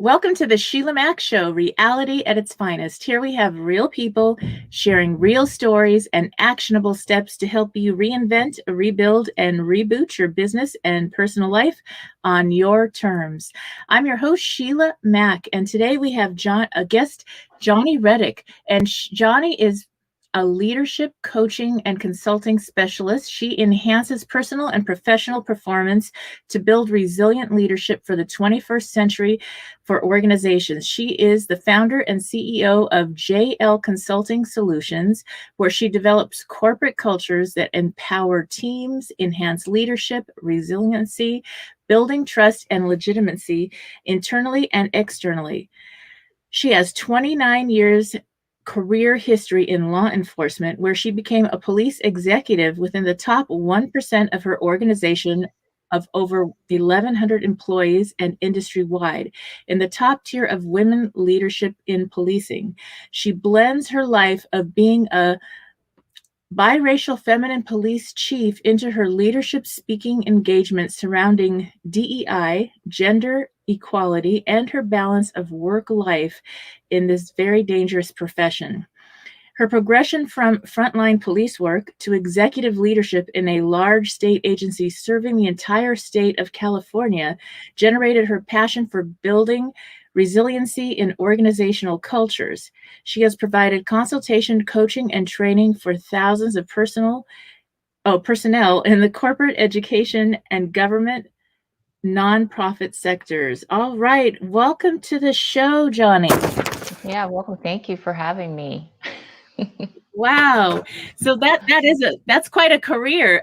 Welcome to the Sheila Mack Show, reality at its finest. Here we have real people sharing real stories and actionable steps to help you reinvent, rebuild, and reboot your business and personal life on your terms. I'm your host, Sheila Mack, and today we have a guest, Jonni Redick. And Jonni is a leadership coaching and consulting specialist. She enhances personal and professional performance to build resilient leadership for the 21st century for organizations. She is the founder and CEO of JLConsulting Solutions, where she develops corporate cultures that empower teams, enhance leadership, resiliency, building trust and legitimacy internally and externally. She has 29 years career history in law enforcement, where she became a police executive within the top 1% of her organization of over 1,100 employees and industry-wide, in the top tier of women leadership in policing. She blends her life of being a biracial feminine police chief into her leadership speaking engagements surrounding DEI, gender equality, and her balance of work life in this very dangerous profession. Her progression from frontline police work to executive leadership in a large state agency serving the entire state of California generated her passion for building resiliency in organizational cultures. She has provided consultation, coaching, and training for thousands of personnel in the corporate, education, and government nonprofit sectors. All right, welcome to the show, Jonni. Yeah, welcome. Thank you for having me. Wow. So that's quite a career.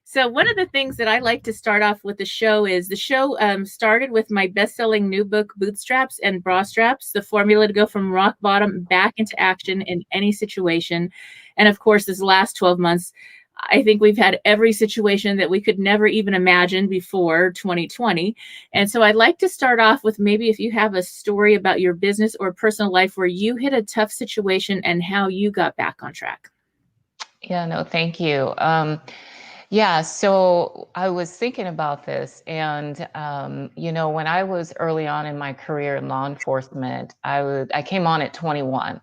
So one of the things that I like to start off with the show is the show started with my best-selling new book, Bootstraps and Bra Straps, the formula to go from rock bottom back into action in any situation. And of course, this last 12 months, I think we've had every situation that we could never even imagine before 2020. And so I'd like to start off with maybe if you have a story about your business or personal life where you hit a tough situation and how you got back on track. Yeah, no, thank you. Yeah, so I was thinking about this, and when I was early on in my career in law enforcement, I came on at 21,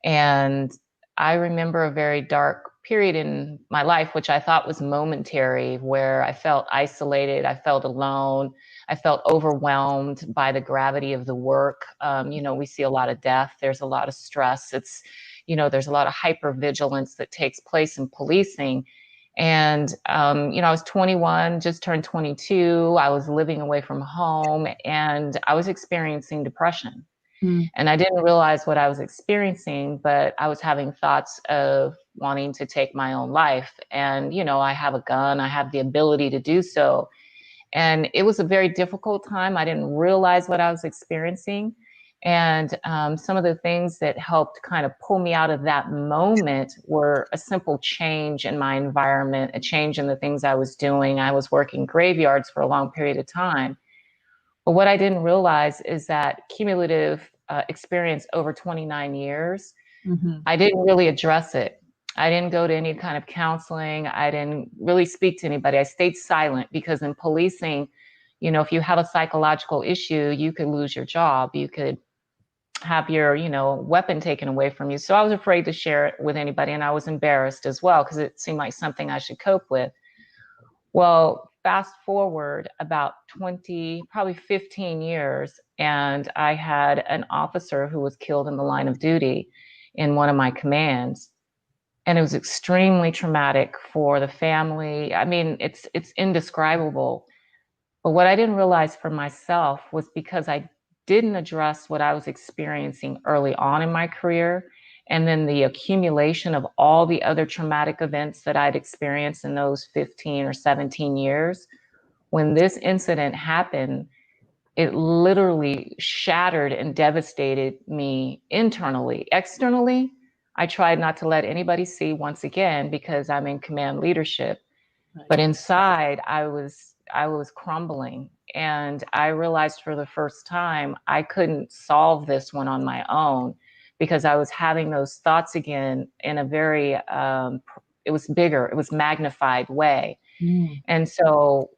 and I remember a very dark period in my life, which I thought was momentary, where I felt isolated, I felt alone, I felt overwhelmed by the gravity of the work. We see a lot of death, there's a lot of stress. There's a lot of hypervigilance that takes place in policing. And, I was 21, just turned 22. I was living away from home and I was experiencing depression. And I didn't realize what I was experiencing, but I was having thoughts of wanting to take my own life. And, I have a gun, I have the ability to do so. And it was a very difficult time. I didn't realize what I was experiencing. And some of the things that helped kind of pull me out of that moment were a simple change in my environment, a change in the things I was doing. I was working graveyards for a long period of time. But what I didn't realize is that cumulative experience over 29 years, I didn't really address it. I didn't go to any kind of counseling. I didn't really speak to anybody. I stayed silent because in policing, if you have a psychological issue, you could lose your job. You could have your, weapon taken away from you. So I was afraid to share it with anybody. And I was embarrassed as well because it seemed like something I should cope with. Well, fast forward about 20, probably 15 years, and I had an officer who was killed in the line of duty in one of my commands. And it was extremely traumatic for the family. I mean, it's indescribable. But what I didn't realize for myself was because I didn't address what I was experiencing early on in my career, and then the accumulation of all the other traumatic events that I'd experienced in those 15 or 17 years, when this incident happened, it literally shattered and devastated me internally. Externally, I tried not to let anybody see once again because I'm in command leadership. Right. But inside, I was crumbling. And I realized for the first time, I couldn't solve this one on my own because I was having those thoughts again in a very, it was bigger, it was magnified way. And so,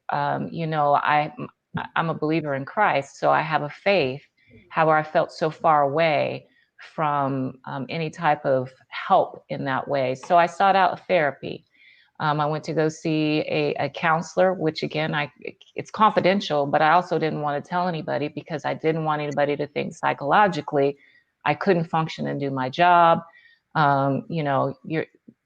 I'm a believer in Christ, so I have a faith. However, I felt so far away from any type of help in that way. So I sought out therapy. I went to go see a counselor, which again, it's confidential, but I also didn't want to tell anybody because I didn't want anybody to think psychologically I couldn't function and do my job. You know,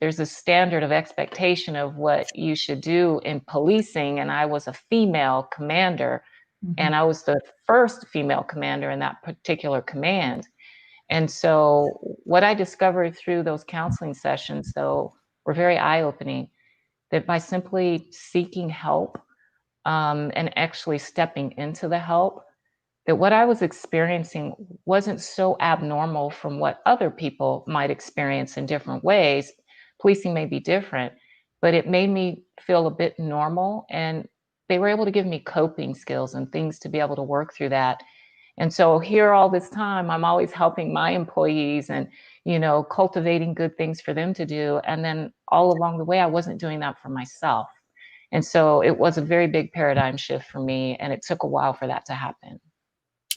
there's a standard of expectation of what you should do in policing, and I was a female commander, and I was the first female commander in that particular command. And so what I discovered through those counseling sessions, though, were very eye-opening, that by simply seeking help and actually stepping into the help, that what I was experiencing wasn't so abnormal from what other people might experience in different ways. Policing may be different, but it made me feel a bit normal. And they were able to give me coping skills and things to be able to work through that. And so here all this time, I'm always helping my employees and, you know, cultivating good things for them to do. And then all along the way, I wasn't doing that for myself. And so it was a very big paradigm shift for me. And it took a while for that to happen.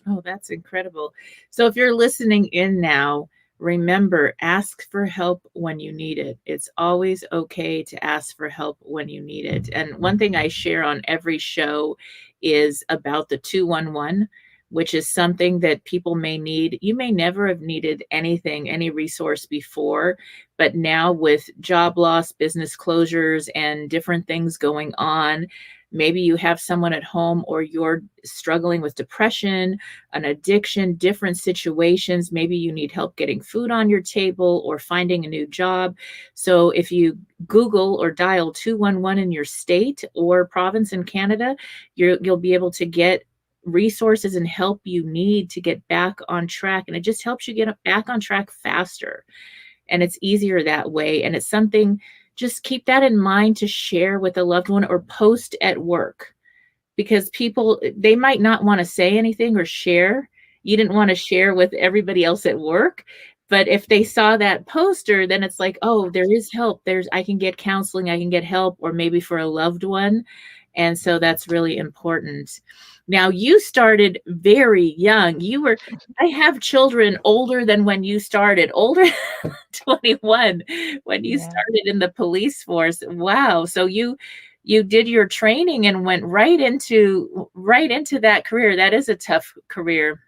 Oh, that's incredible. So if you're listening in now, remember, ask for help when you need it. It's always okay to ask for help when you need it. And one thing I share on every show is about the 211, which is something that people may need. You may never have needed anything, any resource before, but now with job loss, business closures, and different things going on, maybe you have someone at home or you're struggling with depression, an addiction, different situations. Maybe you need help getting food on your table or finding a new job. So if you Google or dial 211 in your state or province in Canada, you'll be able to get resources and help you need to get back on track. And it just helps you get back on track faster. And it's easier that way. And it's something, just keep that in mind to share with a loved one or post at work, because people, they might not want to say anything or share. You didn't want to share with everybody else at work, but if they saw that poster, then it's like, oh, there is help. I can get counseling, I can get help, or maybe for a loved one. And so that's really important. Now, you started very young. I have children older than when you started, older 21 when you started in the police force. Wow. So you did your training and went right into that career. That is a tough career.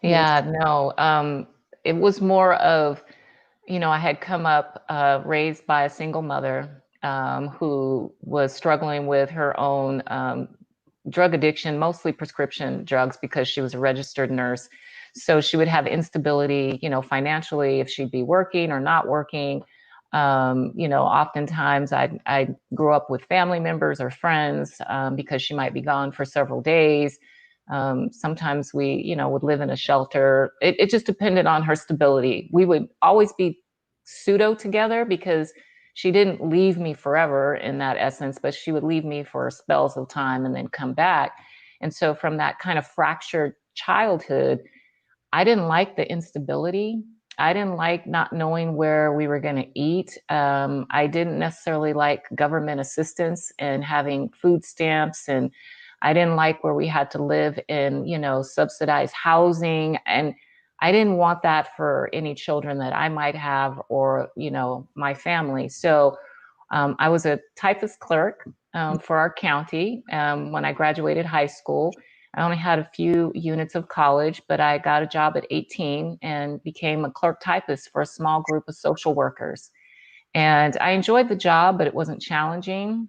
Yeah, no, it was more of, you know, I had come up raised by a single mother who was struggling with her own drug addiction, mostly prescription drugs, because she was a registered nurse. So she would have instability, you know, financially, if she'd be working or not working. You know, oftentimes I grew up with family members or friends because she might be gone for several days. Sometimes we, you know, would live in a shelter. It just depended on her stability. We would always be pseudo together because she didn't leave me forever in that essence, but she would leave me for spells of time and then come back. And so from that kind of fractured childhood, I didn't like the instability. I didn't like not knowing where we were going to eat. I didn't necessarily like government assistance and having food stamps, and I didn't like where we had to live in, you know, subsidized housing. And I didn't want that for any children that I might have or, you know, my family. So I was a typist clerk for our county when I graduated high school. I only had a few units of college, but I got a job at 18 and became a clerk typist for a small group of social workers. And I enjoyed the job, but it wasn't challenging.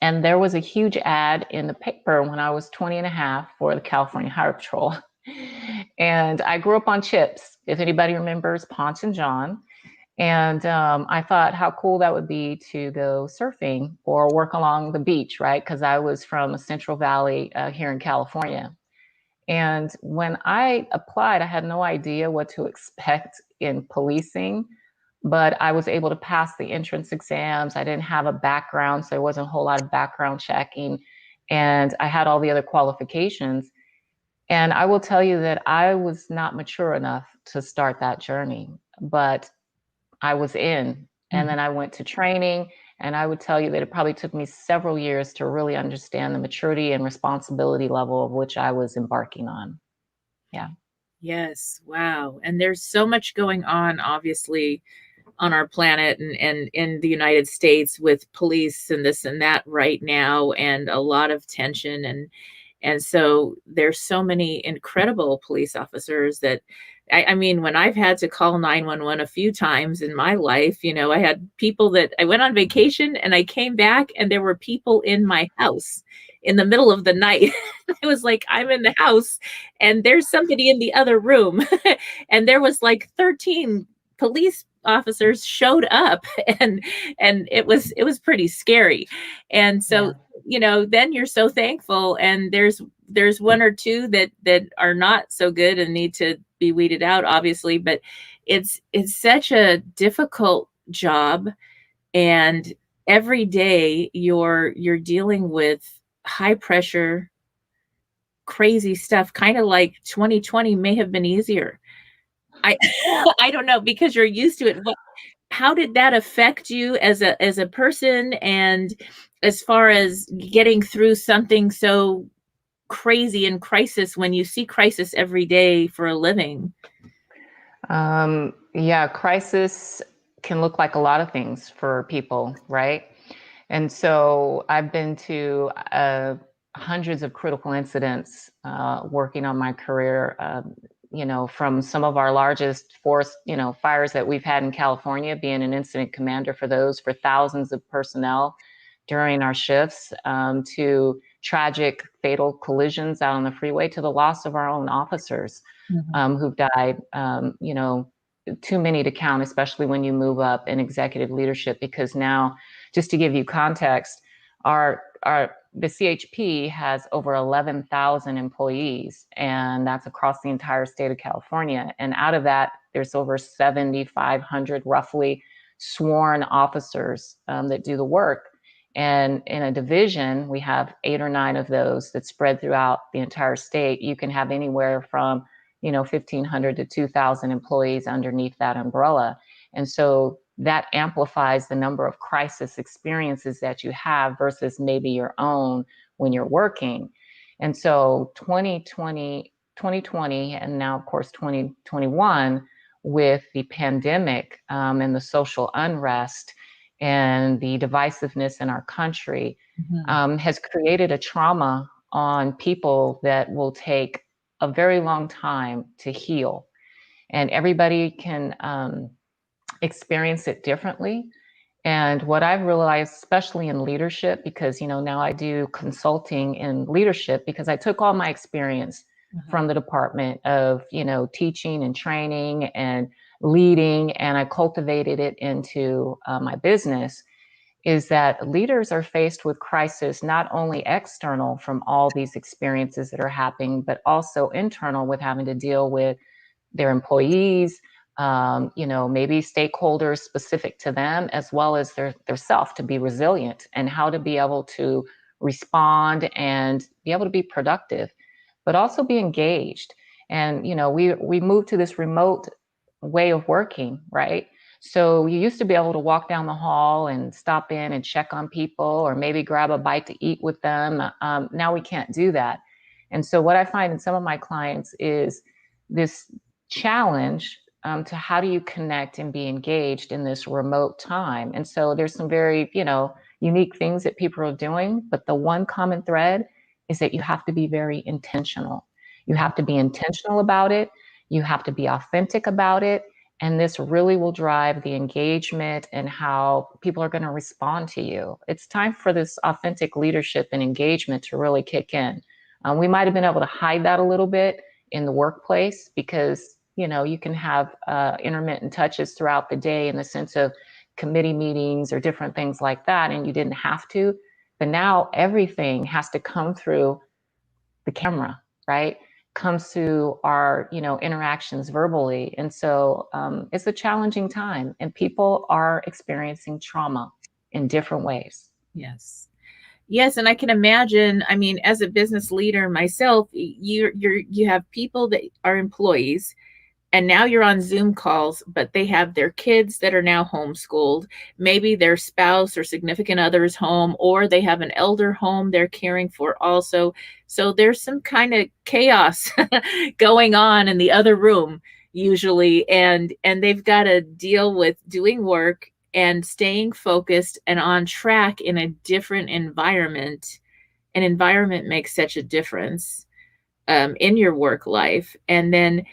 And there was a huge ad in the paper when I was 20 and a half for the California Highway Patrol. And I grew up on chips, if anybody remembers Ponce and John. And I thought how cool that would be to go surfing or work along the beach, right? Because I was from a Central Valley here in California. And when I applied, I had no idea what to expect in policing, but I was able to pass the entrance exams. I didn't have a background, so there wasn't a whole lot of background checking. And I had all the other qualifications. And I will tell you that I was not mature enough to start that journey, but I was in. And then I went to training And I would tell you that it probably took me several years to really understand the maturity and responsibility level of which I was embarking on. Yeah. Yes. Wow. And there's so much going on, obviously, on our planet and in the United States with police and this and that right now, and a lot of tension. And so there's so many incredible police officers that I mean, when I've had to call 911 a few times in my life, you know, I had people that I went on vacation and I came back and there were people in my house in the middle of the night. I was like, I'm in the house and there's somebody in the other room. And there was like 13 police officers showed up and it was pretty scary. And Yeah. so, you know, then you're so thankful, and there's one or two that are not so good and need to be weeded out, obviously, but it's such a difficult job, and every day you're dealing with high pressure, crazy stuff, kind of like 2020 may have been easier. I I don't know, because you're used to it. How did that affect you as a person, and as far as getting through something so crazy in crisis when you see crisis every day for a living? Yeah, crisis can look like a lot of things for people, right? And so I've been to hundreds of critical incidents working on my career, from some of our largest forest, fires that we've had in California, being an incident commander for those for thousands of personnel during our shifts, to tragic fatal collisions out on the freeway, to the loss of our own officers Mhm. who've died, too many to count, especially when you move up in executive leadership, because now, just to give you context, the CHP has over 11,000 employees, and that's across the entire state of California. And out of that, there's over 7,500 roughly sworn officers that do the work. And in a division, we have 8 or 9 of those that spread throughout the entire state. You can have anywhere from 1,500 to 2,000 employees underneath that umbrella. And so that amplifies the number of crisis experiences that you have versus maybe your own when you're working. And so 2020, and now, of course, 2021, with the pandemic and the social unrest and the divisiveness in our country, Mhm. has created a trauma on people that will take a very long time to heal. And everybody can experience it differently. And what I've realized, especially in leadership, because now I do consulting in leadership, because I took all my experience Uh-huh. from the department of teaching and training and leading, and I cultivated it into my business. Is that leaders are faced with crisis, not only external from all these experiences that are happening, but also internal with having to deal with their employees, maybe stakeholders specific to them, as well as their self, to be resilient and how to be able to respond and be able to be productive, but also be engaged. And we moved to this remote way of working, right? So you used to be able to walk down the hall and stop in and check on people, or maybe grab a bite to eat with them. Now we can't do that. And so what I find in some of my clients is this challenge to how do you connect and be engaged in this remote time. And so there's some very, unique things that people are doing, but the one common thread is that you have to be very intentional. You have to be intentional about it. You have to be authentic about it. And this really will drive the engagement and how people are going to respond to you. It's time for this authentic leadership and engagement to really kick in. We might have been able to hide that a little bit in the workplace, because you can have intermittent touches throughout the day in the sense of committee meetings or different things like that, and you didn't have to. But now everything has to come through the camera, right? Comes through our interactions verbally. And so it's a challenging time, and people are experiencing trauma in different ways. Yes. Yes, and I can imagine, I mean, as a business leader myself, you have people that are employees, and now you're on Zoom calls, but they have their kids that are now homeschooled. Maybe their spouse or significant other is home, or they have an elder home they're caring for also. So there's some kind of chaos going on in the other room usually, and they've got to deal with doing work and staying focused and on track in a different environment. An environment makes such a difference in your work life. And then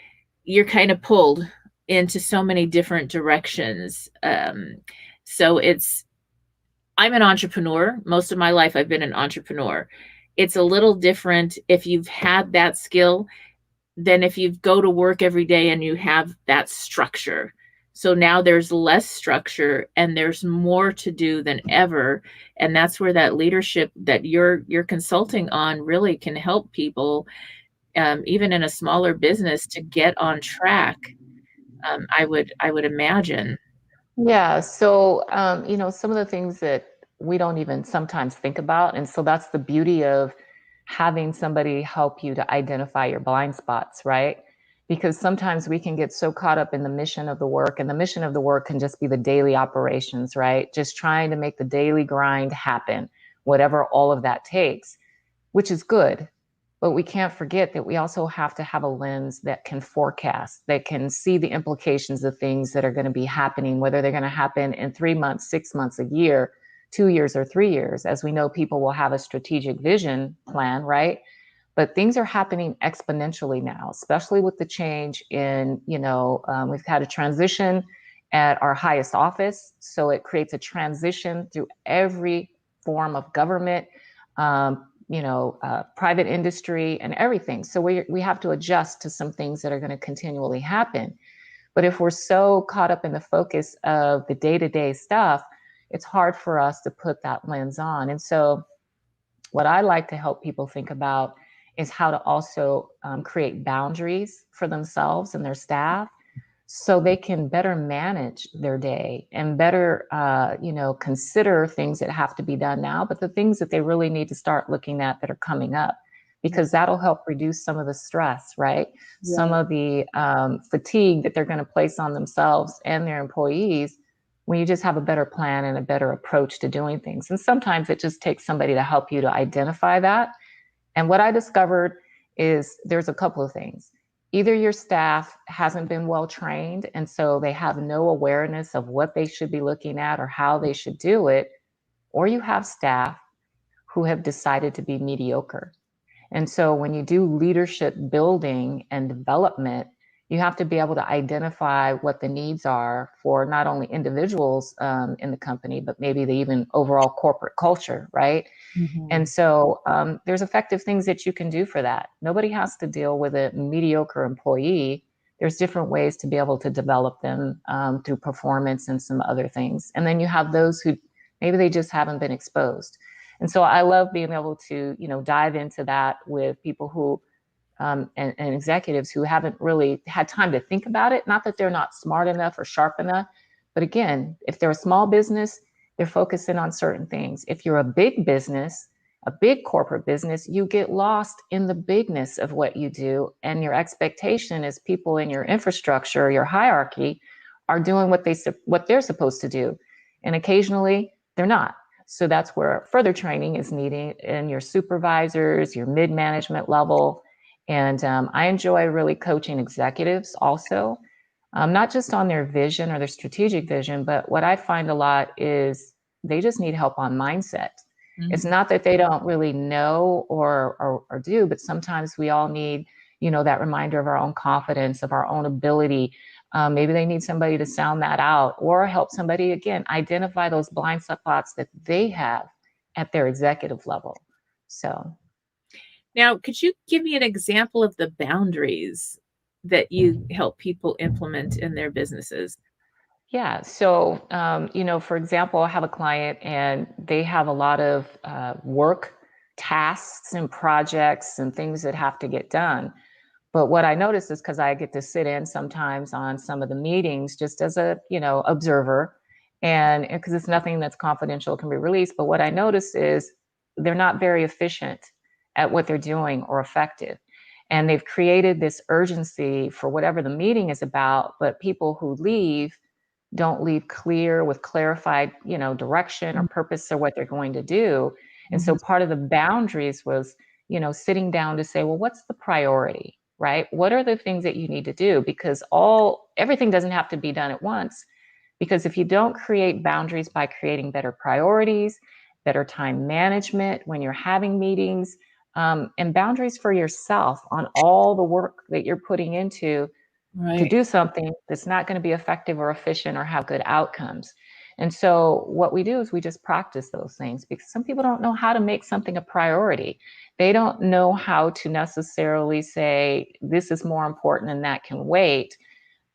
you're kind of pulled into so many different directions. So I'm an entrepreneur. Most of my life, I've been an entrepreneur. It's a little different if you've had that skill than if you go to work every day and you have that structure. So now there's less structure and there's more to do than ever. And that's where that leadership that you're consulting on really can help people, even in a smaller business, to get on track. I would imagine. Yeah. So, some of the things that we don't even sometimes think about. And so that's the beauty of having somebody help you to identify your blind spots, right? Because sometimes we can get so caught up in the mission of the work, and the mission of the work can just be the daily operations, right? Just trying to make the daily grind happen, whatever all of that takes, which is good. But we can't forget that we also have to have a lens that can forecast, that can see the implications of things that are going to be happening, whether they're going to happen in 3 months, 6 months, a year, 2 years, or 3 years. As we know, people will have a strategic vision plan, right? But things are happening exponentially now, especially with the change in, we've had a transition at our highest office. So it creates a transition through every form of government, private industry and everything. So we have to adjust to some things that are going to continually happen. But if we're so caught up in the focus of the day-to-day stuff, it's hard for us to put that lens on. And so what I like to help people think about is how to also create boundaries for themselves and their staff so they can better manage their day and better, consider things that have to be done now, but the things that they really need to start looking at that are coming up, because that'll help reduce some of the stress, right? Yeah. Some of the fatigue that they're going to place on themselves and their employees when you just have a better plan and a better approach to doing things. And sometimes it just takes somebody to help you to identify that. And what I discovered is there's a couple of things. Either your staff hasn't been well trained, and so they have no awareness of what they should be looking at or how they should do it, or you have staff who have decided to be mediocre. And so when you do leadership building and development, you have to be able to identify what the needs are for not only individuals in the company, but maybe the even overall corporate culture, right? Mm-hmm. And so there's effective things that you can do for that. Nobody has to deal with a mediocre employee. There's different ways to be able to develop them through performance and some other things. And then you have those who maybe they just haven't been exposed. And so I love being able to, dive into that with people who and executives who haven't really had time to think about it. Not that they're not smart enough or sharp enough, but again, if they're a small business, they're focusing on certain things. If you're a big business, a big corporate business, you get lost in the bigness of what you do. And your expectation is people in your infrastructure, your hierarchy, are doing what they're supposed to do. And occasionally they're not. So that's where further training is needed in your supervisors, your mid-management level. And I enjoy really coaching executives also, not just on their vision or their strategic vision, but what I find a lot is they just need help on mindset. Mm-hmm. It's not that they don't really know or do, but sometimes we all need, that reminder of our own confidence, of our own ability. Maybe they need somebody to sound that out or help somebody, again, identify those blind spots that they have at their executive level. So. Now, could you give me an example of the boundaries that you help people implement in their businesses? Yeah. So, for example, I have a client and they have a lot of work tasks and projects and things that have to get done. But what I notice is because I get to sit in sometimes on some of the meetings just as a, observer, and because it's nothing that's confidential can be released. But what I notice is they're not very efficient at what they're doing or effective. And they've created this urgency for whatever the meeting is about, but people who leave don't leave clear with clarified, direction or purpose or what they're going to do. And so Mhm. part of the boundaries was, sitting down to say, well, what's the priority, right? What are the things that you need to do? Because everything doesn't have to be done at once. Because if you don't create boundaries by creating better priorities, better time management when you're having meetings, and boundaries for yourself on all the work that you're putting into to Right. do something that's not going to be effective or efficient or have good outcomes. And so what we do is we just practice those things, because some people don't know how to make something a priority. They don't know how to necessarily say, this is more important and that can wait.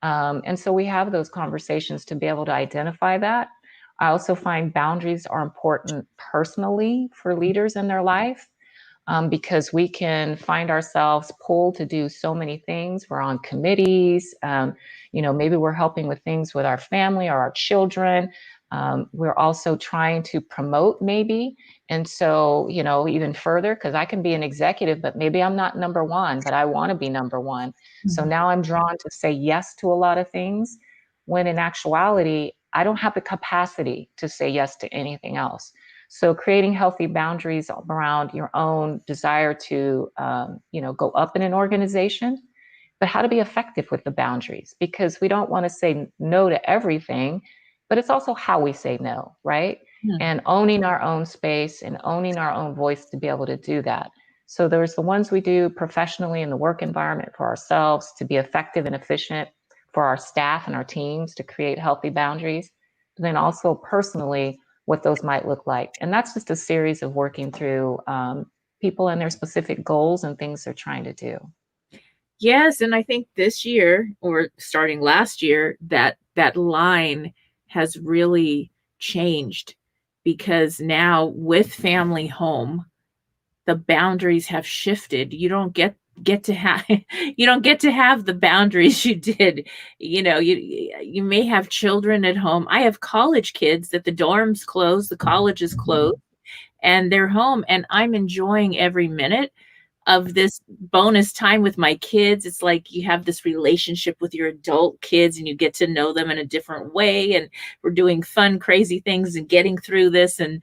And so we have those conversations to be able to identify that. I also find boundaries are important personally for leaders in their life, because we can find ourselves pulled to do so many things. We're on committees, maybe we're helping with things with our family or our children. We're also trying to promote, maybe. And so, even further, because I can be an executive, but maybe I'm not number one, but I want to be number one. So Mhm. now I'm drawn to say yes to a lot of things, when in actuality, I don't have the capacity to say yes to anything else. So creating healthy boundaries around your own desire to, go up in an organization, but how to be effective with the boundaries, because we don't want to say no to everything, but it's also how we say no, right? Mhm. And owning our own space and owning our own voice to be able to do that. So there's the ones we do professionally in the work environment for ourselves to be effective and efficient, for our staff and our teams to create healthy boundaries, but then also personally, what those might look like. And that's just a series of working through, people and their specific goals and things they're trying to do. Yes, and I think this year, or starting last year, that line has really changed, because now with family home, the boundaries have shifted. You don't get to have you don't get to have the boundaries you did. You may have children at home. I have college kids that the dorms closed, the college is closed, and they're home, and I'm enjoying every minute of this bonus time with my kids. It's like you have this relationship with your adult kids and you get to know them in a different way. And we're doing fun, crazy things and getting through this. And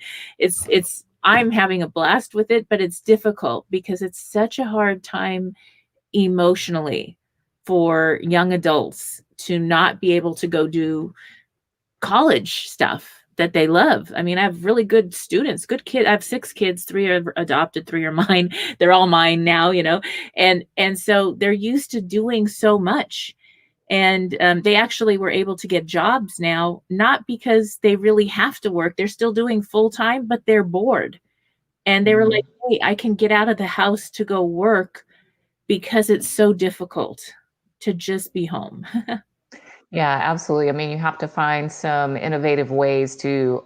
I'm having a blast with it, but it's difficult because it's such a hard time emotionally for young adults to not be able to go do college stuff that they love. I mean, I have really good students, good kid. I have 6 kids, 3 are adopted, 3 are mine. They're all mine now, and so they're used to doing so much. And they actually were able to get jobs now, not because they really have to work. They're still doing full time, but they're bored. And they were like, Mm. "Hey, I can get out of the house to go work because it's so difficult to just be home." Yeah, absolutely. I mean, you have to find some innovative ways to,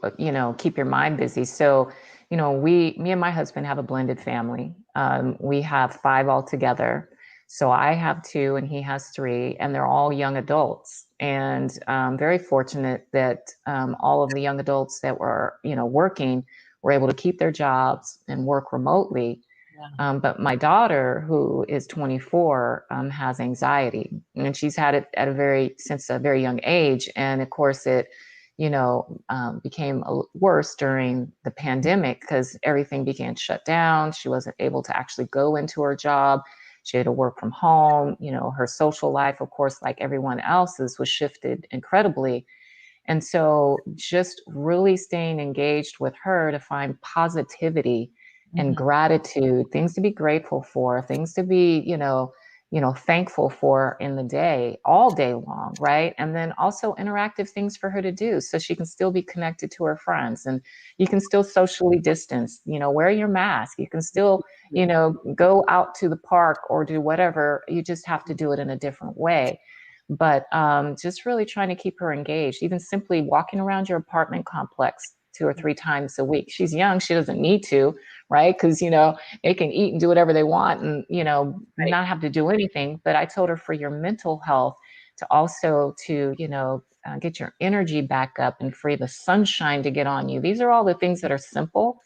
keep your mind busy. So, me and my husband have a blended family. We have 5 altogether. So I have 2 and he has 3, and they're all young adults. And very fortunate that, all of the young adults that were, working were able to keep their jobs and work remotely. Yeah. But my daughter, who is 24, has anxiety, and she's had it since a very young age. And of course, it, became worse during the pandemic because everything began to shut down. She wasn't able to actually go into her job. She had to work from home. Her social life, of course, like everyone else's, was shifted incredibly. And so just really staying engaged with her to find positivity and Mhm. gratitude, things to be grateful for, things to be, thankful for in the day, all day long, right? And then also interactive things for her to do so she can still be connected to her friends, and you can still socially distance, wear your mask. You can still, go out to the park or do whatever. You just have to do it in a different way. But just really trying to keep her engaged, even simply walking around your apartment complex 2 or 3 times a week. She's young, she doesn't need to, right? Because, they can eat and do whatever they want and, Right. not have to do anything. But I told her, for your mental health, to also to, get your energy back up and free the sunshine to get on you. These are all the things that are simple.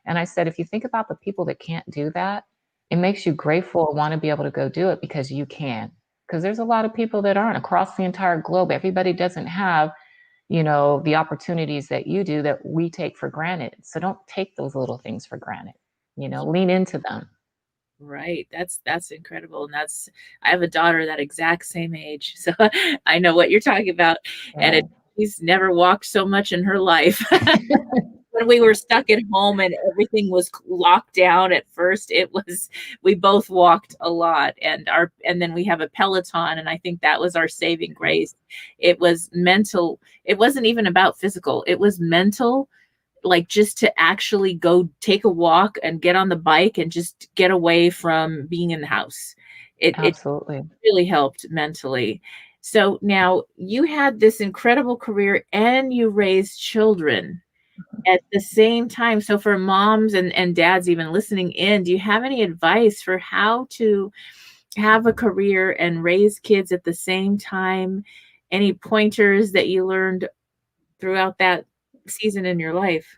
And I said, if you think about the people that can't do that, it makes you grateful and want to be able to go do it because you can. Because there's a lot of people that aren't across the entire globe. Everybody doesn't have, the opportunities that you do that we take for granted. So don't take those little things for granted. Lean into them. Right. That's incredible. And I have a daughter that exact same age. So I know what you're talking about. And Yeah. she's never walked so much in her life. When we were stuck at home and everything was locked down at first, we both walked a lot, and then we have a Peloton, and I think that was our saving grace. It was mental. It wasn't even about physical. It was mental, like just to actually go take a walk and get on the bike and just get away from being in the house. It Absolutely. really helped mentally. So now you had this incredible career and you raised children at the same time. So for moms and dads even listening in, do you have any advice for how to have a career and raise kids at the same time? Any pointers that you learned throughout that season in your life?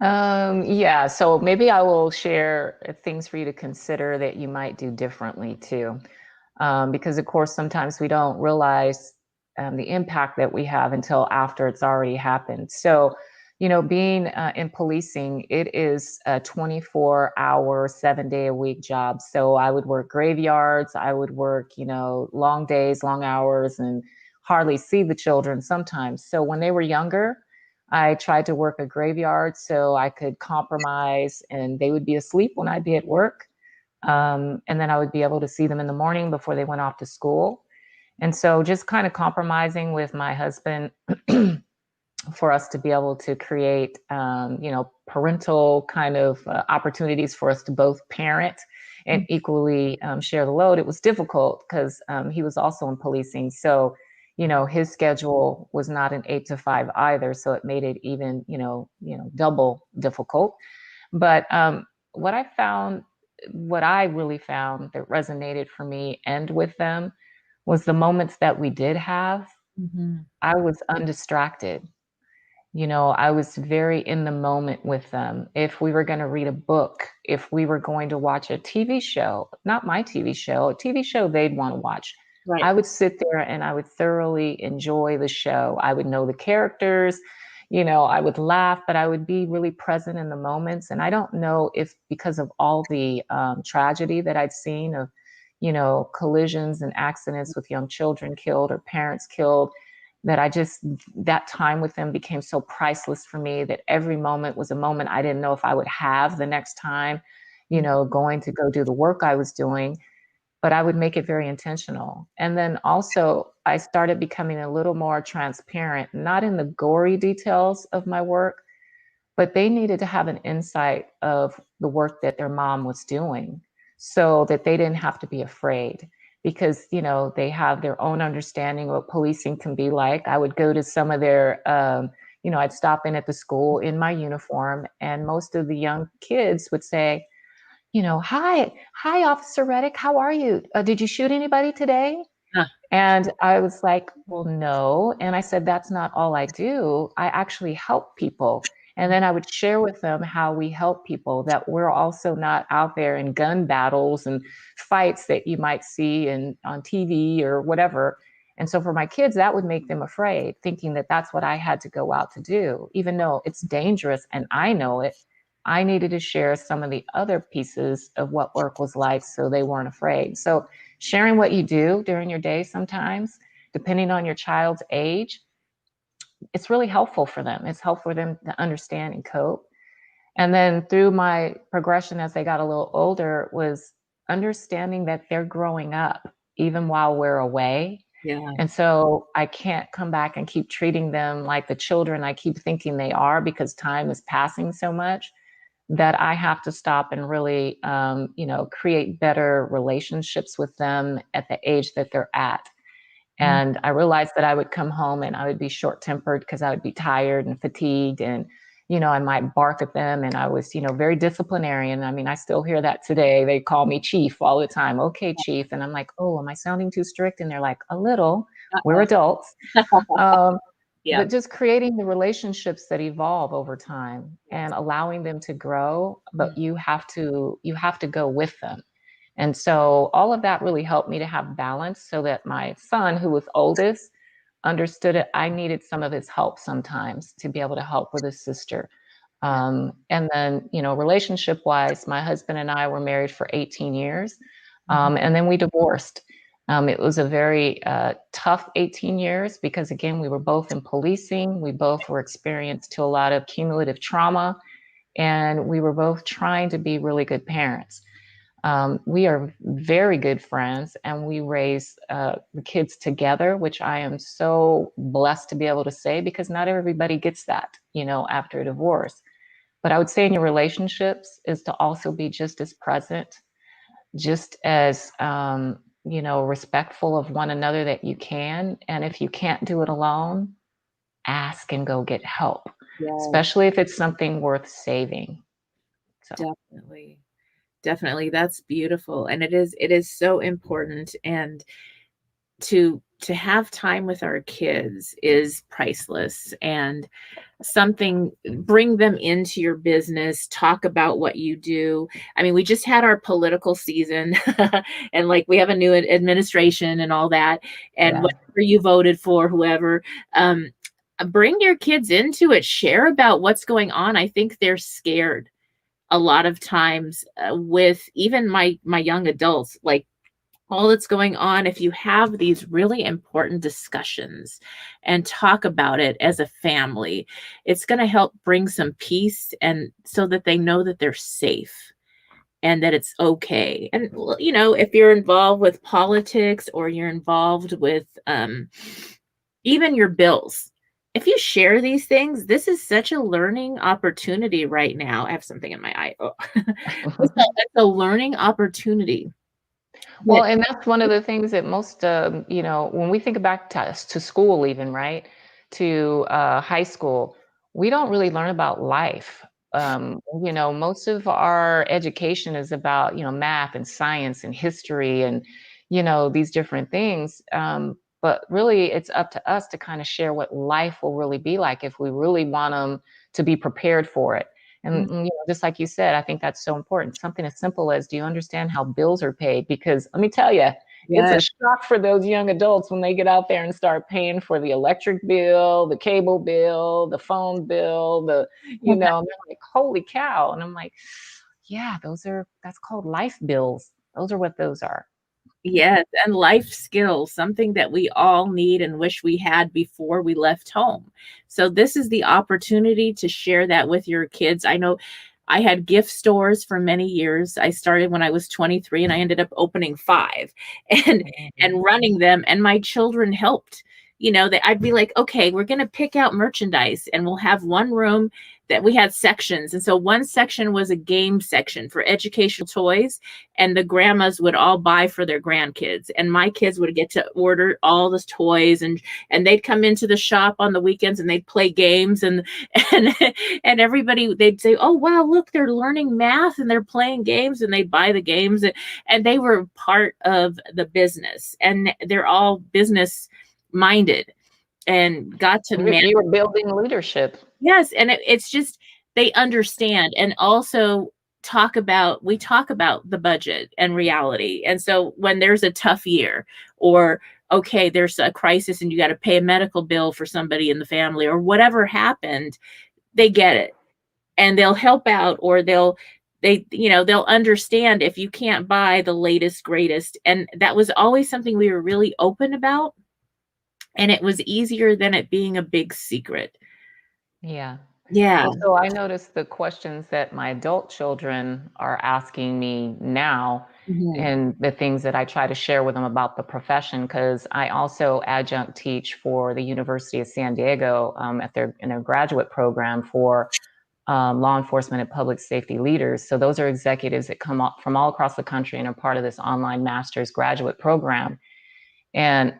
Yeah, so maybe I will share things for you to consider that you might do differently too. Because, of course, sometimes we don't realize the impact that we have until after it's already happened. So, being in policing, it is a 24-hour, 7-day-a-week job. So I would work graveyards, I would work, long days, long hours, and hardly see the children sometimes. So when they were younger, I tried to work a graveyard so I could compromise and they would be asleep when I'd be at work. And then I would be able to see them in the morning before they went off to school. And so just kind of compromising with my husband for us to be able to create, parental kind of opportunities for us to both parent and equally share the load. It was difficult because he was also in policing. So, his schedule was not an 8 to 5 either. So it made it even, double difficult. But what I found, what I really found that resonated for me and with them was the moments that we did have. Mhm. I was undistracted. I was very in the moment with them. If we were going to read a book, if we were going to watch a TV show, not my TV show, a TV show they'd want to watch, Right. I would sit there and I would thoroughly enjoy the show. I would know the characters, I would laugh, but I would be really present in the moments. And I don't know if because of all the tragedy that I'd seen of, collisions and accidents with young children killed or parents killed, that that time with them became so priceless for me that every moment was a moment I didn't know if I would have the next time, going to go do the work I was doing, but I would make it very intentional. And then also I started becoming a little more transparent, not in the gory details of my work, but they needed to have an insight of the work that their mom was doing so that they didn't have to be afraid because they have their own understanding of what policing can be like. I would go to some of their I'd stop in at the school in my uniform and most of the young kids would say, hi Officer Reddick, how are you? Did you shoot anybody today? Huh. And I was like, well, no. And I said, that's not all I do. I actually help people. And then I would share with them how we help people, that we're also not out there in gun battles and fights that you might see on TV or whatever. And so for my kids, that would make them afraid, thinking that that's what I had to go out to do, even though it's dangerous and I know it. I needed to share some of the other pieces of what work was like so they weren't afraid. So sharing what you do during your day sometimes, depending on your child's age, it's really helpful for them. It's helpful for them to understand and cope. And then through my progression as they got a little older was understanding that they're growing up even while we're away. Yeah. And so I can't come back and keep treating them like the children I keep thinking they are because time is passing so much that I have to stop and really, create better relationships with them at the age that they're at. Mm. And I realized that I would come home and I would be short tempered because I would be tired and fatigued. And, I might bark at them. And I was, very disciplinarian. I mean, I still hear that today. They call me chief all the time. Okay, chief. And I'm like, oh, am I sounding too strict? And they're like, a little. We're Uh-oh. adults. Um, Yeah. but just creating the relationships that evolve over time Yes. and allowing them to grow, but Mm. you have to go with them. And so all of that really helped me to have balance so that my son, who was oldest, understood it. I needed some of his help sometimes to be able to help with his sister. Yeah. And then, relationship wise, my husband and I were married for 18 years. Mhm. And then we divorced. It was a very tough 18 years because, again, we were both in policing. We both were experienced to a lot of cumulative trauma, and we were both trying to be really good parents. We are very good friends, and we raise the kids together, which I am so blessed to be able to say because not everybody gets that, after a divorce. But I would say in your relationships is to also be just as present, just as respectful of one another that you can. And if you can't do it alone, ask and go get help, Yes, especially if it's something worth saving. So definitely. Definitely. That's beautiful. And it is so important. And to have time with our kids is priceless. And something, bring them into your business, talk about what you do. I mean, we just had our political season and like we have a new administration and all that, and yeah. whatever you voted for, whoever, um, bring your kids into it, share about what's going on. I think they're scared a lot of times, with even my young adults, like all that's going on. If you have these really important discussions and talk about it as a family, it's going to help bring some peace, and so that they know that they're safe and that it's okay. And if you're involved with politics, or you're involved with even your bills, if you share these things, this is such a learning opportunity right now. I have something in my eye. Oh. It's a learning opportunity. Well, That, and that's one of the things that most, when we think back to school, even, right, to high school, we don't really learn about life. Most of our education is about, math and science and history and, these different things. But really, it's up to us to kind of share what life will really be like if we really want them to be prepared for it. And just like you said, I think that's so important. Something as simple as, do you understand how bills are paid? Because let me tell you, it's a yes. shock for those young adults when they get out there and start paying for the electric bill, the cable bill, the phone bill, and they're like, holy cow. And I'm like, yeah, that's called life bills. Those are what those are. Yes, and life skills, something that we all need and wish we had before we left home. So this is the opportunity to share that with your kids. I know I had gift stores for many years. I started when I was 23 and I ended up opening 5 and Mhm. running them, and my children helped. That I'd be like, "Okay, we're going to pick out merchandise and we'll have one room that we had sections." And so one section was a game section for educational toys, and the grandmas would all buy for their grandkids, and my kids would get to order all the toys, and they'd come into the shop on the weekends and they'd play games, and and everybody, they'd say, "Oh wow, look, they're learning math and they're playing games," and they'd buy the games, and they were part of the business, and they're all business minded and got to manage. You were building leadership. Yes, and it's just they understand, and also we talk about the budget and reality. And so when there's a tough year, or okay, there's a crisis and you got to pay a medical bill for somebody in the family, or whatever happened, they get it, and they'll help out, or they'll understand if you can't buy the latest greatest. And that was always something we were really open about, and it was easier than it being a big secret. Yeah. Yeah. Well, so I noticed the questions that my adult children are asking me now Mhm. and the things that I try to share with them about the profession, because I also adjunct teach for the University of San Diego at in their graduate program for law enforcement and public safety leaders. So those are executives that come up from all across the country and are part of this online master's graduate program. And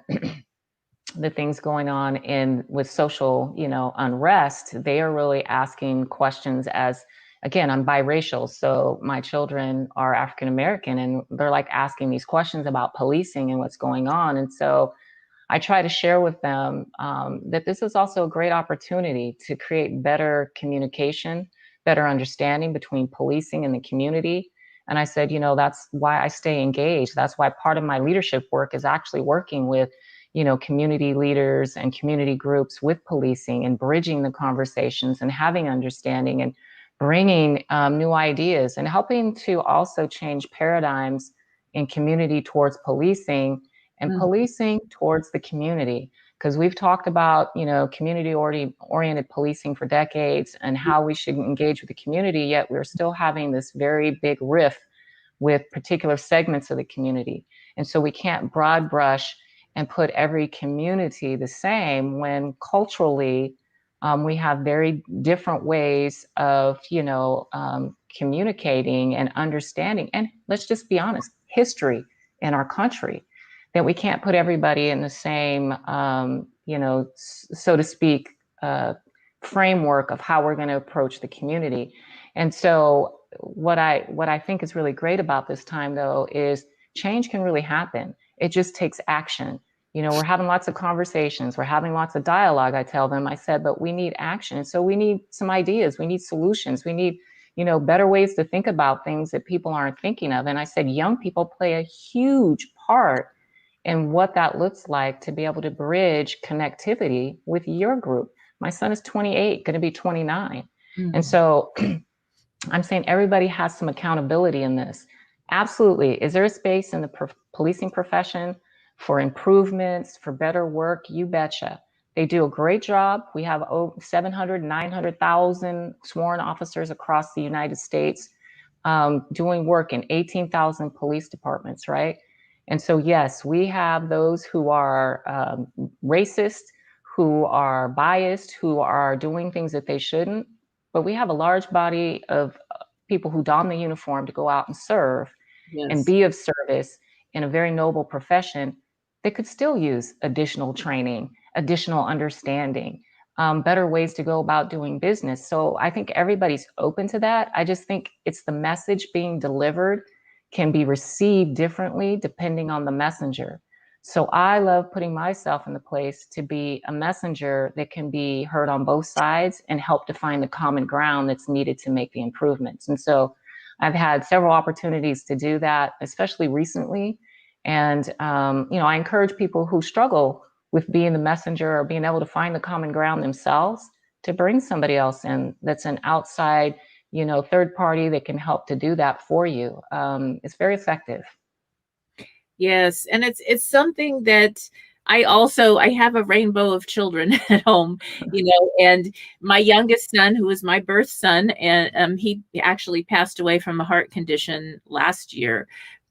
the things going on in with social, unrest, they are really asking questions as, again, I'm biracial, so my children are African American, and they're like asking these questions about policing and what's going on. And so I try to share with them that this is also a great opportunity to create better communication, better understanding between policing and the community. And I said, that's why I stay engaged. That's why part of my leadership work is actually working with, community leaders and community groups with policing and bridging the conversations and having understanding and bringing new ideas and helping to also change paradigms in community towards policing and Mm. policing towards the community. Because we've talked about, community oriented policing for decades and how we should engage with the community, yet we're still having this very big rift with particular segments of the community. And so we can't broad brush and put every community the same when culturally we have very different ways of, communicating and understanding. And let's just be honest, history in our country, that we can't put everybody in the same, so to speak, framework of how we're going to approach the community. And so what I think is really great about this time, though, is change can really happen. It just takes action. We're having lots of conversations, we're having lots of dialogue. I tell them, I said, but we need action. And so we need some ideas, we need solutions, we need, better ways to think about things that people aren't thinking of. And I said, young people play a huge part in what that looks like to be able to bridge connectivity with your group. My son is 28, going to be 29. Mm. And so I'm saying everybody has some accountability in this. Absolutely. Is there a space in the policing profession for improvements, for better work? You betcha. They do a great job. We have over 700, 900,000 sworn officers across the United States doing work in 18,000 police departments, right? And so, yes, we have those who are racist, who are biased, who are doing things that they shouldn't. But we have a large body of people who don the uniform to go out and serve and Yes. be of service in a very noble profession. They could still use additional training, additional understanding, better ways to go about doing business. So I think everybody's open to that. I just think it's the message being delivered can be received differently depending on the messenger. So I love putting myself in the place to be a messenger that can be heard on both sides and help to find the common ground that's needed to make the improvements. And so I've had several opportunities to do that, especially recently. And, I encourage people who struggle with being the messenger or being able to find the common ground themselves to bring somebody else in that's an outside, third party that can help to do that for you. It's very effective. Yes, and it's something that I have a rainbow of children at home, and my youngest son, who was my birth son, and he actually passed away from a heart condition last year,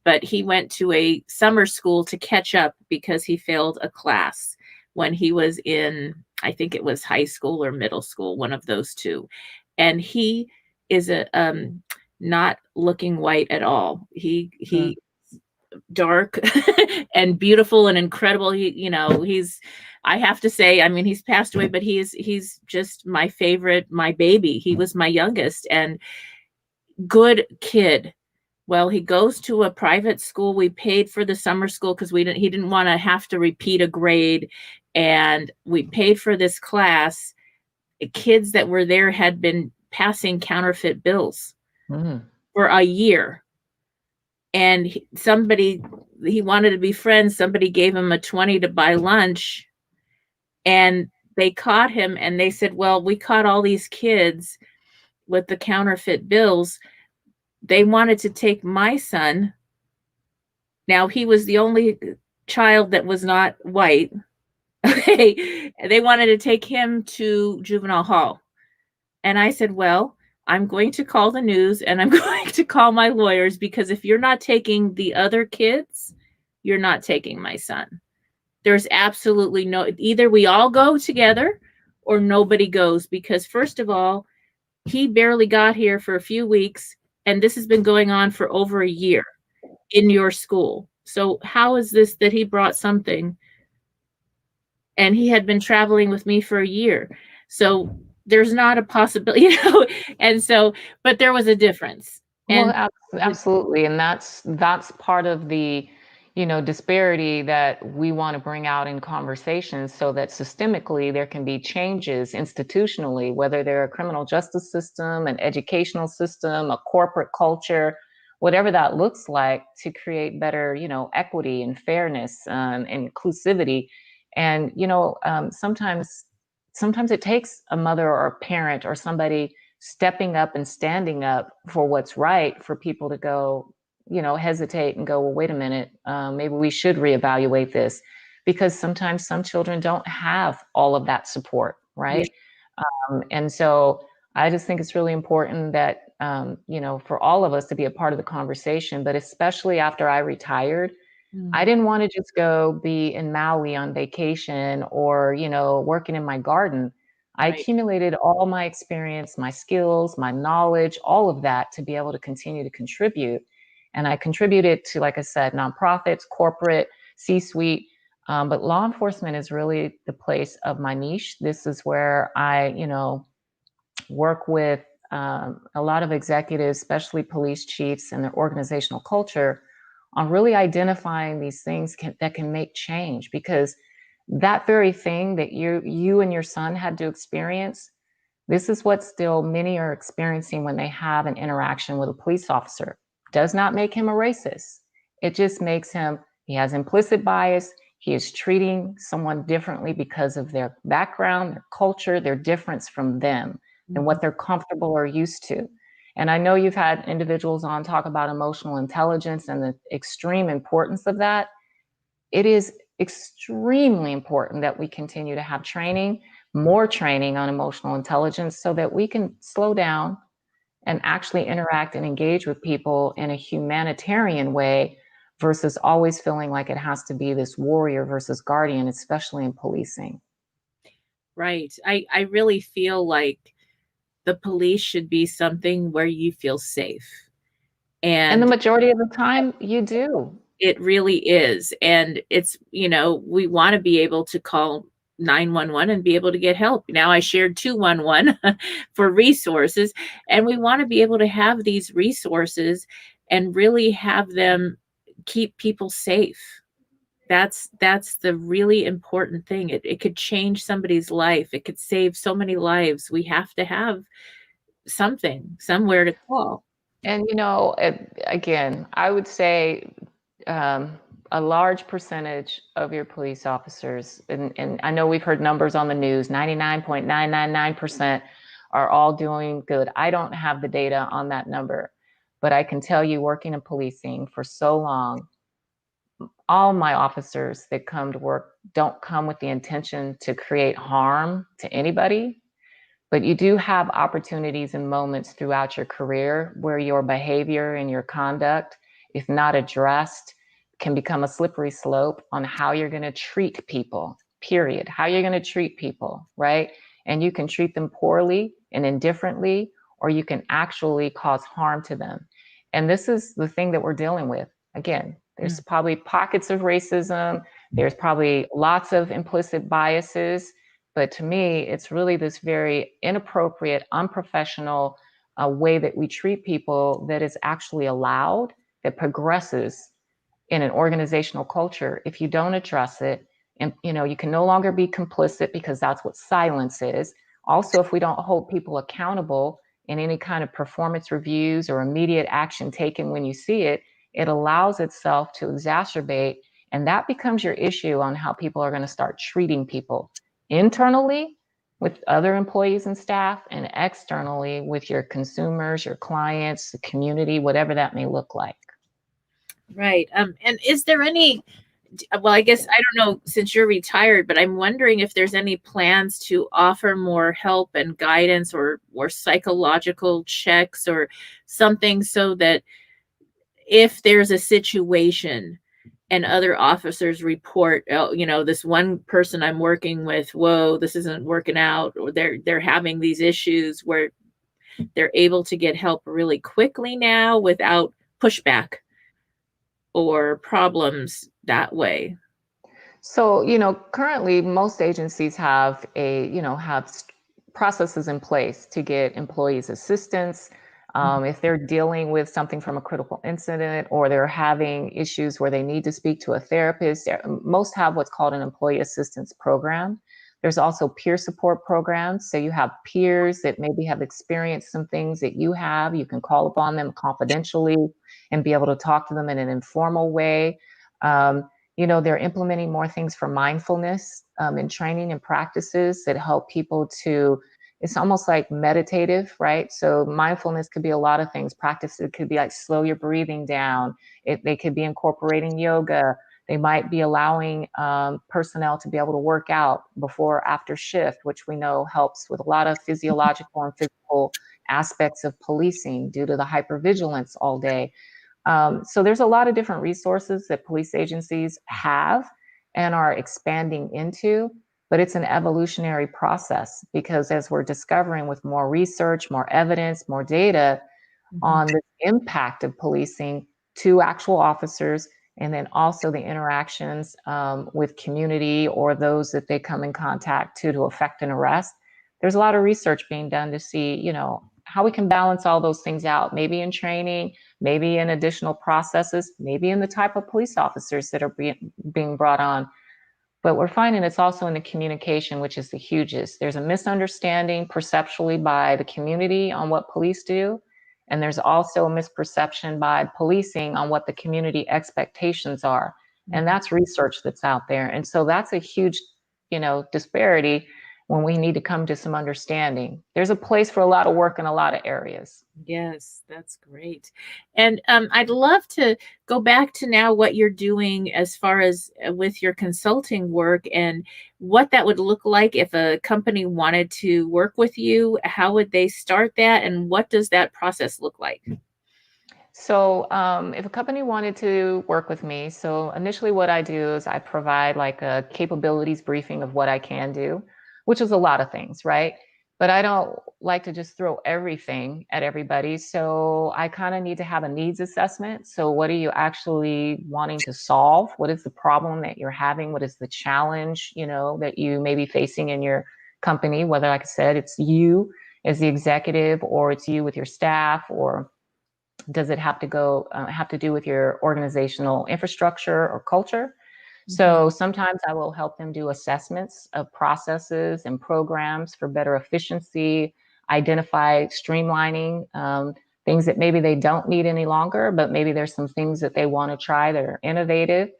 but he went to a summer school to catch up because he failed a class when he was in, I think it was high school or middle school, one of those two. And he is a not looking white at all. He dark and beautiful and incredible. I have to say, I mean, he's passed away, but he's just my favorite, my baby. He was my youngest and good kid. Well, he goes to a private school. We paid for the summer school because he didn't want to have to repeat a grade. And we paid for this class. Kids that were there had been passing counterfeit bills for a year. And he wanted to be friends. Somebody gave him a 20 to buy lunch, and they caught him and they said, well, we caught all these kids with the counterfeit bills. They wanted to take my son. Now, he was the only child that was not white. Okay. They wanted to take him to juvenile hall. And I said, well, I'm going to call the news and I'm going to call my lawyers, because if you're not taking the other kids, you're not taking my son. There's absolutely either we all go together or nobody goes, because first of all, he barely got here for a few weeks and this has been going on for over a year in your school. So how is this that he brought something and he had been traveling with me for a year? So there's not a possibility, and so, but there was a difference. And well, absolutely. And that's part of the, disparity that we want to bring out in conversations so that systemically there can be changes institutionally, whether they're a criminal justice system, an educational system, a corporate culture, whatever that looks like, to create better, equity and fairness, and inclusivity. And, sometimes it takes a mother or a parent or somebody stepping up and standing up for what's right for people to go, hesitate and go, well, wait a minute, maybe we should reevaluate this, because sometimes some children don't have all of that support, Yeah. right? And so I just think it's really important that, for all of us to be a part of the conversation, but especially after I retired, I didn't want to just go be in Maui on vacation or, working in my garden. I Right. accumulated all my experience, my skills, my knowledge, all of that to be able to continue to contribute. And I contributed to, like I said, nonprofits, corporate, C-suite. But law enforcement is really the place of my niche. This is where I, work with a lot of executives, especially police chiefs and their organizational culture, on really identifying these things that can make change. Because that very thing that you and your son had to experience, this is what still many are experiencing when they have an interaction with a police officer. Does not make him a racist. It just makes him, he has implicit bias. He is treating someone differently because of their background, their culture, their difference from them and what they're comfortable or used to. And I know you've had individuals on talk about emotional intelligence and the extreme importance of that. It is extremely important that we continue to have training, more training on emotional intelligence, so that we can slow down and actually interact and engage with people in a humanitarian way, versus always feeling like it has to be this warrior versus guardian, especially in policing. Right. I really feel like the police should be something where you feel safe. And the And majority of the time, you do. it really is. And it's, we want to be able to call 911 and be able to get help. Now I shared 211 for resources, and we want to be able to have these resources and really have them keep people safe. That's the really important thing. It could change somebody's life. It could save so many lives. We have to have something, somewhere to call. And, again, I would say a large percentage of your police officers, and I know we've heard numbers on the news, 99.999% are all doing good. I don't have the data on that number, but I can tell you, working in policing for so long, all my officers that come to work don't come with the intention to create harm to anybody. But you do have opportunities and moments throughout your career where your behavior and your conduct, if not addressed, can become a slippery slope on how you're going to treat people, period. How you're going to treat people, right? And you can treat them poorly and indifferently, or you can actually cause harm to them. And this is the thing that we're dealing with. Again, there's probably pockets of racism. There's probably lots of implicit biases. But to me, it's really this very inappropriate, unprofessional way that we treat people that is actually allowed, that progresses in an organizational culture. If you don't address it, and you can no longer be complicit, because that's what silence is. Also, if we don't hold people accountable in any kind of performance reviews or immediate action taken when you see it, it allows itself to exacerbate, and that becomes your issue on how people are going to start treating people internally with other employees and staff, and externally with your consumers, your clients, the community, whatever that may look like. Right. And is there any, well, I guess, I don't know, since you're retired, but I'm wondering if there's any plans to offer more help and guidance, or psychological checks or something, so that if there's a situation and other officers report, oh, this one person I'm working with, whoa, this isn't working out, or they're having these issues, where they're able to get help really quickly now without pushback or problems that way. So, currently most agencies have processes in place to get employees assistance. If they're dealing with something from a critical incident, or they're having issues where they need to speak to a therapist, most have what's called an employee assistance program. There's also peer support programs. So you have peers that maybe have experienced some things that you have. You can call upon them confidentially and be able to talk to them in an informal way. They're implementing more things for mindfulness in training and practices that help people to, it's almost like meditative, right? So mindfulness could be a lot of things. Practice, it could be like slow your breathing down. They could be incorporating yoga. They might be allowing personnel to be able to work out before or after shift, which we know helps with a lot of physiological and physical aspects of policing due to the hypervigilance all day. So there's a lot of different resources that police agencies have and are expanding into, but it's an evolutionary process because as we're discovering with more research, more evidence, more data on the impact of policing to actual officers, and then also the interactions with community or those that they come in contact to affect an arrest. There's a lot of research being done to see, how we can balance all those things out, maybe in training, maybe in additional processes, maybe in the type of police officers that are being brought on. But we're finding it's also in the communication, which is the hugest. There's a misunderstanding perceptually by the community on what police do. And there's also a misperception by policing on what the community expectations are. And that's research that's out there. And so that's a huge, disparity when we need to come to some understanding. There's a place for a lot of work in a lot of areas. Yes, that's great. And I'd love to go back to now what you're doing as far as with your consulting work and what that would look like if a company wanted to work with you. How would they start that? And what does that process look like? So if a company wanted to work with me, so initially what I do is I provide like a capabilities briefing of what I can do, which is a lot of things, right? But I don't like to just throw everything at everybody. So I kind of need to have a needs assessment. So what are you actually wanting to solve? What is the problem that you're having? What is the challenge, that you may be facing in your company? Whether, like I said, it's you as the executive or it's you with your staff, or does it have to do with your organizational infrastructure or culture? So sometimes I will help them do assessments of processes and programs for better efficiency, identify streamlining, things that maybe they don't need any longer, but maybe there's some things that they want to try that are innovative.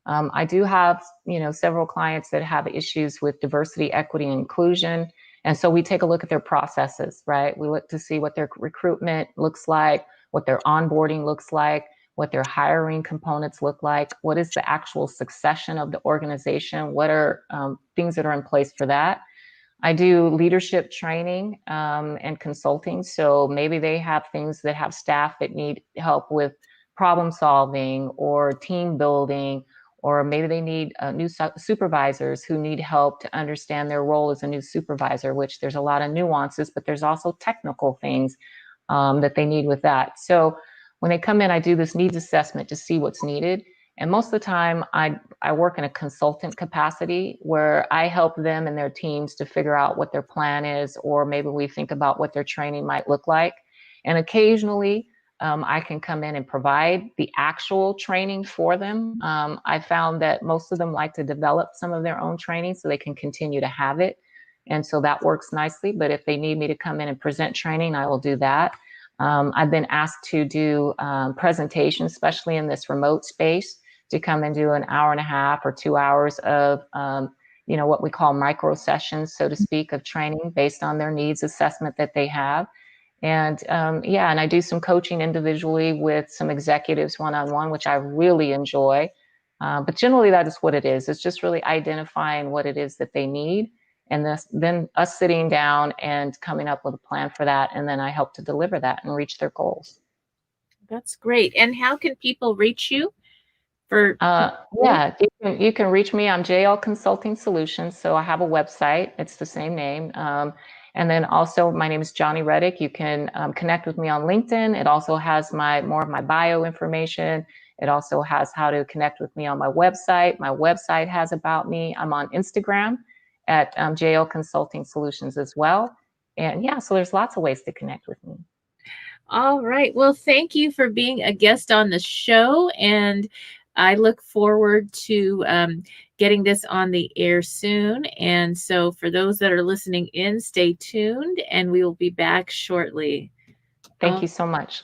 I do have, several clients that have issues with diversity, equity, and inclusion. And so we take a look at their processes, right? We look to see what their recruitment looks like, what their onboarding looks like, what their hiring components look like, what is the actual succession of the organization, what are things that are in place for that. I do leadership training and consulting. So maybe they have things that have staff that need help with problem solving or team building, or maybe they need new supervisors who need help to understand their role as a new supervisor, which there's a lot of nuances, but there's also technical things that they need with that. So when they come in, I do this needs assessment to see what's needed. And most of the time, I work in a consultant capacity where I help them and their teams to figure out what their plan is, or maybe we think about what their training might look like. And occasionally, I can come in and provide the actual training for them. I found that most of them like to develop some of their own training so they can continue to have it. And so that works nicely. But if they need me to come in and present training, I will do that. I've been asked to do presentations, especially in this remote space, to come and do an hour and a half or 2 hours of, what we call micro sessions, so to speak, of training based on their needs assessment that they have. And and I do some coaching individually with some executives one-on-one, which I really enjoy. But generally, that is what it is. It's just really identifying what it is that they need, and then us sitting down and coming up with a plan for that. And then I help to deliver that and reach their goals. That's great. And how can people reach you? You can reach me on JLConsulting Solutions. So I have a website. It's the same name. And then also my name is Jonni Redick. You can connect with me on LinkedIn. It also has more of my bio information. It also has how to connect with me on my website. My website has about me. I'm on Instagram at JLConsulting Solutions as well. And so there's lots of ways to connect with me. All right. Well, thank you for being a guest on the show. And I look forward to getting this on the air soon. And so for those that are listening in, stay tuned and we will be back shortly. Thank you so much.